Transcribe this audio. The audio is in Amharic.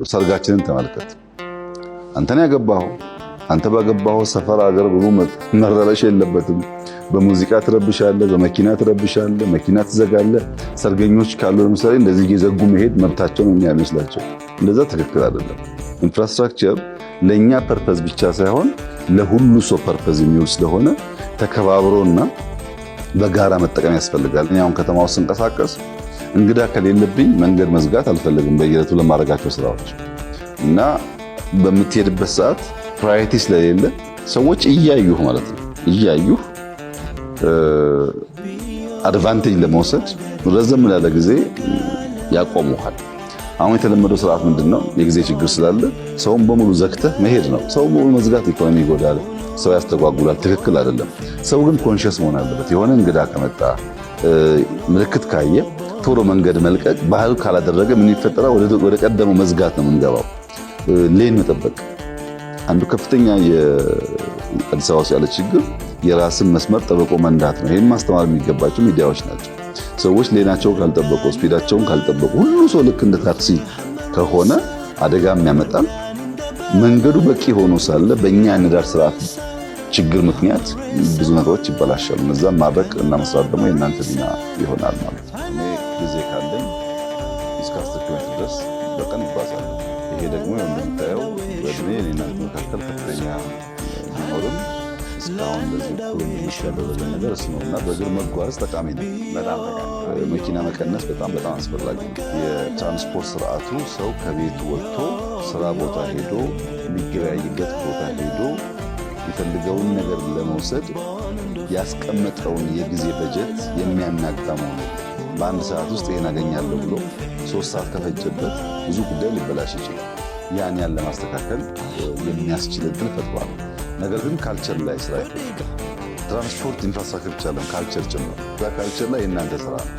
ሰርጋችንን ተመልከት። አንተን ያገባኸው አንተ ባገባኸው ሰፈር አገር ብዙ መረበሽ የለበትም። በሙዚቃ ትረብሻለህ፣ በመኪና ትረብሻለህ፣ መኪና ትዘጋለህ። ሰርገኞች ካሉ ለምሳሌ እንደዚህ እየዘጉ መሄድ መብታቸው ነው የሚመስላቸው። እንደዛ ትክክል አይደለም። ኢንፍራስትራክቸር ለኛ ፐርፐዝ ብቻ ሳይሆን ለሁሉ ሰው ፐርፐዝ የሚውል ስለሆነ ተከባብሮና በጋራ መጠቀም ያስፈልጋል። እኔ አሁን ከተማ ውስጥ ስንቀሳቀስ እንግዳ ከሌለብኝ መንገድ መዝጋት አልፈልግም በየዕለቱ ለማድረጋቸው ስራዎች እና በምትሄድበት ሰዓት ፕራዮሪቲ ስለሌለ ሰዎች እያዩህ ማለት ነው እያዩህ አድቫንቴጅ ለመውሰድ ረዘም ላለ ጊዜ ያቆሙሃል። አሁን የተለመደው ስርዓት ምንድነው? የጊዜ ችግር ስላለ ሰውን በሙሉ ዘግተህ መሄድ ነው። ሰውን በሙሉ መዝጋት ኢኮኖሚ ይጎዳል፣ ሰው ያስተጓጉላል። ትክክል አይደለም። ሰው ግን ኮንሺየስ መሆን አለበት። የሆነ እንግዳ ከመጣ ምልክት ካየ ቶሎ መንገድ መልቀቅ ባህል ካላደረገ ምን ይፈጠራል? ወደ ቀደመው መዝጋት ነው የምንገባው። ሌን መጠበቅ አንዱ ከፍተኛ የአዲስ አበባ ውስጥ ያለ ችግር የራስን መስመር ጠብቆ መንዳት ነው። ይሄን ማስተማር የሚገባቸው ሚዲያዎች ናቸው። ሰዎች ሌናቸውን ካልጠበቁ፣ ስፒዳቸውን ካልጠበቁ ሁሉ ሰው ልክ እንደ ታክሲ ከሆነ አደጋ የሚያመጣል። መንገዱ በቂ ሆኖ ሳለ በእኛ የነዳጅ ስርዓት ችግር ምክንያት ብዙ ነገሮች ይበላሻሉ። እነዛን ማድረግ እና መስራት ደግሞ የእናንተ ሚና ይሆናል ማለት ነው። እኔ ጊዜ ካለኝ እስከ 10 ኪሎ ሜትር ድረስ በቀን እጓዛለሁ። ይሄ ደግሞ እንደምታየው በእድሜ እናንተ መካከል ከፍተኛ ቢኖርም እስካሁን እንደዚህ እኩል የሚሻደረገ ነገር እሱ ነው እና በእግር መጓዝ ጠቃሚ ነው። መኪና መቀነስ በጣም አስፈላጊ ነው። የትራንስፖርት ስርዓቱ ሰው ከቤቱ ወጥቶ ስራ ቦታ ሄዶ የሚገበያይበት ቦታ ሄዶ የፈልገውን ነገር ለመውሰድ ያስቀመጠውን የጊዜ በጀት የሚያናጋ መሆኑ በአንድ ሰዓት ውስጥ ይሄን አገኛለሁ ብሎ 3 ሰዓት ከፈጀበት ብዙ ጉዳይ ሊበላሽ ይችላል። ያን ለማስተካከል የሚያስችል እድል ፈጥሯል። ነገር ግን ካልቸር ላይ ስራ ይፈልጋል። ትራንስፖርት ኢንፍራስትራክቸር ብቻ አይደለም፣ ካልቸር ጭምር። ካልቸር ላይ የእናንተ ስራ ነው።